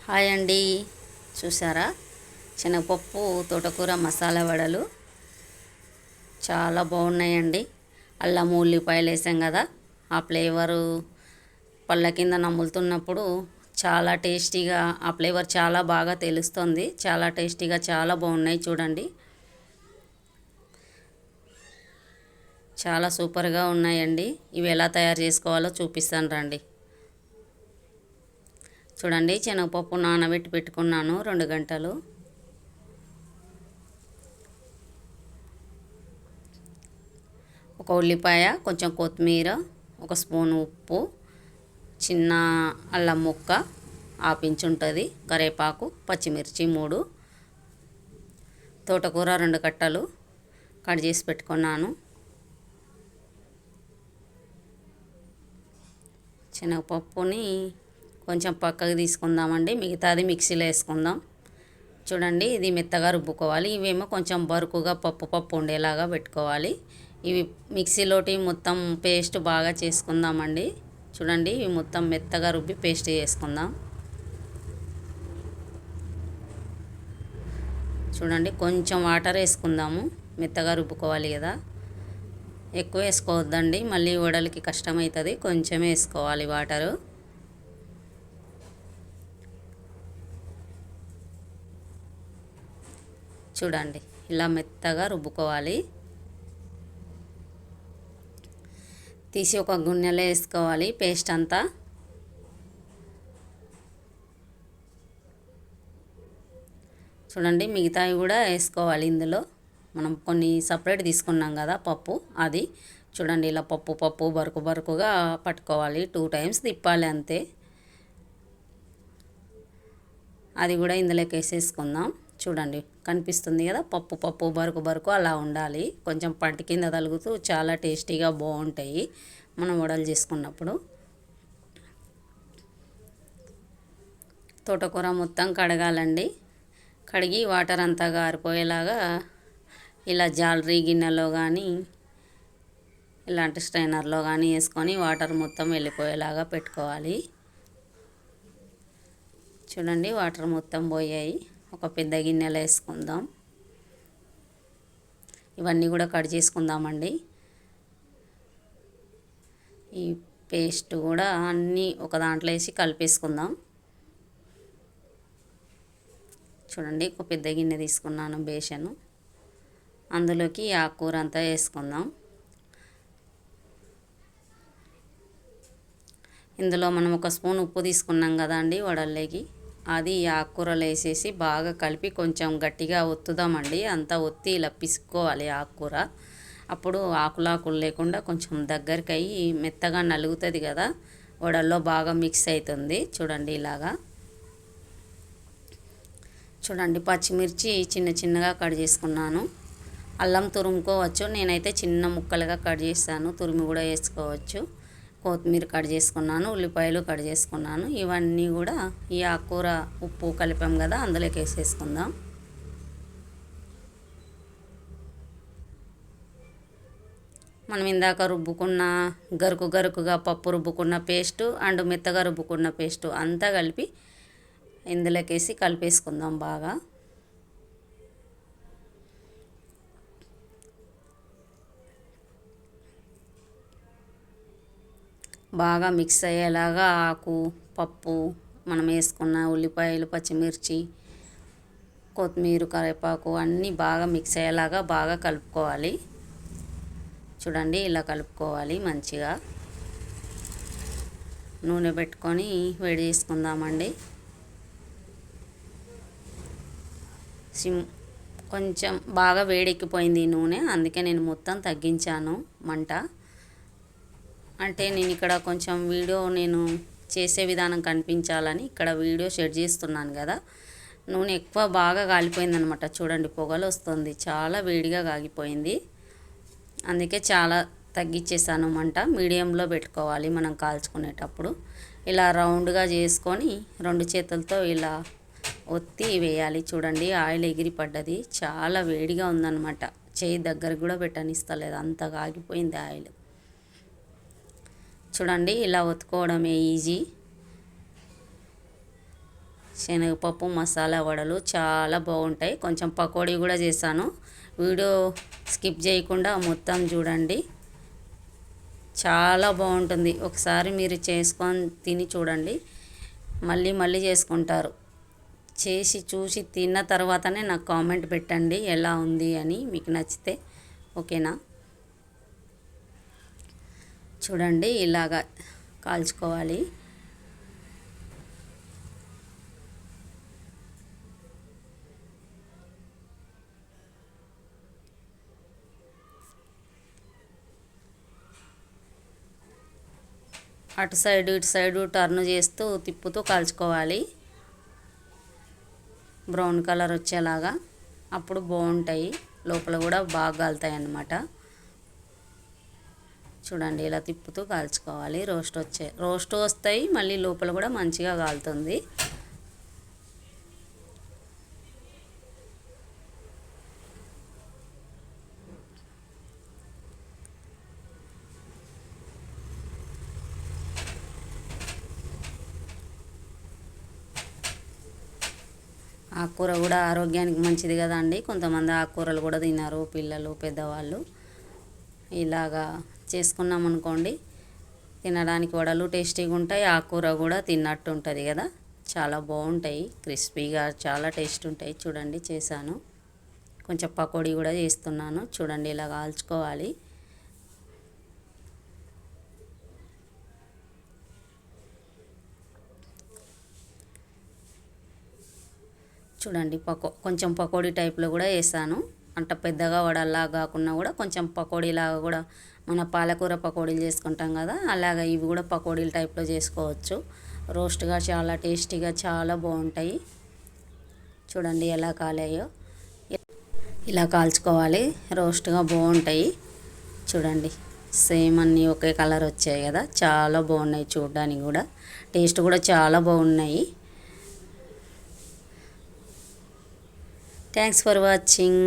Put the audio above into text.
Hi అండి. చూసారా, శనగపప్పు తోటకూర మసాలా వడలు చాలా బాగున్నాయండి. అల్లం ఉల్లిపాయలు వేసాం కదా, ఆ ఫ్లేవరు పళ్ళ కింద నములుతున్నప్పుడు చాలా టేస్టీగా ఆ ఫ్లేవర్ చాలా బాగా తెలుస్తుంది. చాలా టేస్టీగా చాలా బాగున్నాయి. చూడండి, చాలా సూపర్గా ఉన్నాయండి. ఇవి ఎలా తయారు చేసుకోవాలో చూపిస్తాను రండి. చూడండి, శనగపప్పు నానబెట్టి పెట్టుకున్నాను 2 గంటలు. ఒక ఉల్లిపాయ, కొంచెం కొత్తిమీర, ఒక స్పూన్ ఉప్పు, చిన్న అల్లం ముక్క ఆపించి ఉంటుంది, కరివేపాకు, పచ్చిమిర్చి 3, తోటకూర 2 కట్టలు కట్ చేసి పెట్టుకున్నాను. శనగపప్పుని కొంచెం పక్కకు తీసుకుందామండి, మిగతాది మిక్సీలో వేసుకుందాం. చూడండి, ఇది మెత్తగా రుబ్బుకోవాలి. ఇవేమో కొంచెం బరుకుగా పప్పు ఉండేలాగా పెట్టుకోవాలి. ఇవి మిక్సీలోటి మొత్తం పేస్ట్ బాగా చేసుకుందామండి. చూడండి, ఇవి మొత్తం మెత్తగా రుబ్బి పేస్ట్ చేసుకుందాం. చూడండి, కొంచెం వాటర్ వేసుకుందాము, మెత్తగా రుబ్బుకోవాలి కదా. ఎక్కువ వేసుకోవద్దండి, మళ్ళీ వడలకి కష్టమవుతుంది. కొంచెమే వేసుకోవాలి వాటరు. చూడండి, ఇలా మెత్తగా రుబ్బుకోవాలి. తీసి ఒక గిన్నెలో వేసుకోవాలి పేస్ట్ అంతా. చూడండి, మిగతావి కూడా వేసుకోవాలి ఇందులో. మనం కొన్ని సపరేట్ తీసుకున్నాం కదా పప్పు, అది చూడండి ఇలా పప్పు బరుకుగా పట్టుకోవాలి. 2 టైమ్స్ తిప్పాలి అంతే. అది కూడా ఇందులోకి వేసేసుకుందాం. చూడండి, కనిపిస్తుంది కదా, పప్పు బరుకు అలా ఉండాలి. కొంచెం పంట కింద తలుగుతూ చాలా టేస్టీగా బాగుంటాయి మనం వడలు చేసుకున్నప్పుడు. తోటకూర మొత్తం కడగాలండి. కడిగి వాటర్ అంతా గారిపోయేలాగా ఇలా జాలరీ గిన్నెలో కానీ ఇలాంటి స్ట్రైనర్లో కానీ వేసుకొని వాటర్ మొత్తం వెళ్ళిపోయేలాగా పెట్టుకోవాలి. చూడండి, వాటర్ మొత్తం పోయాయి. ఒక పెద్ద గిన్నెలో వేసుకుందాం. ఇవన్నీ కూడా కట్ చేసుకుందామండి. ఈ పేస్ట్ కూడా అన్నీ ఒక దాంట్లో వేసి కలిపేసుకుందాం. చూడండి, ఒక పెద్ద గిన్నె తీసుకున్నాను బేసను. అందులోకి ఆకుకూర అంతా వేసుకుందాం. ఇందులో మనం ఒక స్పూన్ ఉప్పు తీసుకున్నాం కదా అండి వడల్లోకి, అది ఆకుకూరలు వేసేసి బాగా కలిపి కొంచెం గట్టిగా ఒత్తుదామండి. అంతా ఒత్తి ఇలా పిసుకోవాలి ఆకుకూర. అప్పుడు ఆకులు లేకుండా కొంచెం దగ్గరికి అయ్యి మెత్తగా నలుగుతుంది కదా, వడల్లో బాగా మిక్స్ అవుతుంది. చూడండి ఇలాగా. చూడండి, పచ్చిమిర్చి చిన్నగా కట్ చేసుకున్నాను. అల్లం తురుముకోవచ్చు, నేనైతే చిన్న ముక్కలుగా కట్ చేస్తాను. తురుము కూడా వేసుకోవచ్చు. కొత్తిమీర కట్ చేసుకున్నాను, ఉల్లిపాయలు కట్ చేసుకున్నాను. ఇవన్నీ కూడా ఈ ఆకుకూర ఉప్పు కలిపాం కదా, అందులోకి వేసేసుకుందాం. మనం ఇందాక రుబ్బుకున్న గరుకుగా పప్పు రుబ్బుకున్న పేస్టు అండ్ మెత్తగా రుబ్బుకున్న పేస్టు అంతా కలిపి ఇందులోకి వేసి కలిపేసుకుందాం బాగా. బాగా మిక్స్ అయ్యేలాగా ఆకు పప్పు మనం వేసుకున్న ఉల్లిపాయలు పచ్చిమిర్చి కొత్తిమీర కరివేపాకు అన్నీ బాగా మిక్స్ అయ్యేలాగా బాగా కలుపుకోవాలి. చూడండి, ఇలా కలుపుకోవాలి మంచిగా. నూనె పెట్టుకొని వేడి చేసుకుందామండి. కొంచెం బాగా వేడెక్కిపోయింది ఈ నూనె, అందుకే నేను మొత్తం తగ్గించాను మంట. అంటే నేను ఇక్కడ కొంచెం వీడియో నేను చేసే విధానం కనిపించాలని ఇక్కడ వీడియో షేర్ చేస్తున్నాను కదా. నూనె ఎక్కువ బాగా కాలిపోయిందనమాట. చూడండి, పొగలు వస్తుంది, చాలా వేడిగా కాగిపోయింది. అందుకే చాలా తగ్గించేసాను మంట. మీడియంలో పెట్టుకోవాలి మనం కాల్చుకునేటప్పుడు. ఇలా రౌండ్గా చేసుకొని 2 చేతులతో ఇలా ఒత్తి వేయాలి. చూడండి, ఆయిల్ ఎగిరి పడ్డది. చాలా వేడిగా ఉందన్నమాట. చేయి దగ్గర కూడా పెట్టనిస్తలేదు, అంత కాగిపోయింది ఆయిల్. చూడండి, ఇలా ఒత్తుకోవడమే ఈజీ. శనగపప్పు మసాలా వడలు చాలా బాగుంటాయి. కొంచెం పకోడీ కూడా చేశాను. వీడియో స్కిప్ చేయకుండా మొత్తం చూడండి. చాలా బాగుంటుంది. ఒకసారి మీరు చేసుకొని తిని చూడండి, మళ్ళీ మళ్ళీ చేసుకుంటారు. చేసి చూసి తిన్న తర్వాతనే నాకు కామెంట్ పెట్టండి ఎలా ఉంది అని, మీకు నచ్చితే. ఓకేనా? చూడండి ఇలాగా కాల్చుకోవాలి. అటు సైడు ఇటు సైడు టర్న్ చేస్తూ తిప్పుతూ కాల్చుకోవాలి, బ్రౌన్ కలర్ వచ్చేలాగా. అప్పుడు బాగుంటాయి, లోపల కూడా బాగా కాలుతాయి అన్నమాట. చూడండి ఇలా తిప్పుతూ కాల్చుకోవాలి. రోస్ట్ వస్తాయి, మళ్ళీ లోపల కూడా మంచిగా కాలుతుంది. ఆకుకూర కూడా ఆరోగ్యానికి మంచిది కదా అండి. కొంతమంది ఆకుకూరలు కూడా తినరు, పిల్లలు పెద్దవాళ్ళు. ఇలాగా చేసుకున్నాం అనుకోండి, తినడానికి వడలు టేస్టీగా ఉంటాయి, ఆకుకూర కూడా తిన్నట్టు ఉంటుంది కదా. చాలా బాగుంటాయి, క్రిస్పీగా చాలా టేస్ట్ ఉంటాయి. చూడండి చేశాను. కొంచెం పకోడీ కూడా చేస్తున్నాను. చూడండి ఇలా కాల్చుకోవాలి. చూడండి కొంచెం పకోడీ టైప్లో కూడా వేసాను. అంత పెద్దగా వడల్లా కాకుండా కూడా కొంచెం పకోడీలాగా కూడా, మన పాలకూర పకోడీలు చేసుకుంటాం కదా, అలాగా ఇవి కూడా పకోడీల టైప్లో చేసుకోవచ్చు. రోస్ట్గా చాలా టేస్టీగా చాలా బాగుంటాయి. చూడండి ఎలా కాలాయో. ఇలా కాల్చుకోవాలి, రోస్ట్గా బాగుంటాయి. చూడండి సేమ్ అన్నీ ఒకే కలర్ వచ్చాయి కదా, చాలా బాగున్నాయి చూడడానికి కూడా, టేస్ట్ కూడా చాలా బాగున్నాయి. Thanks for watching.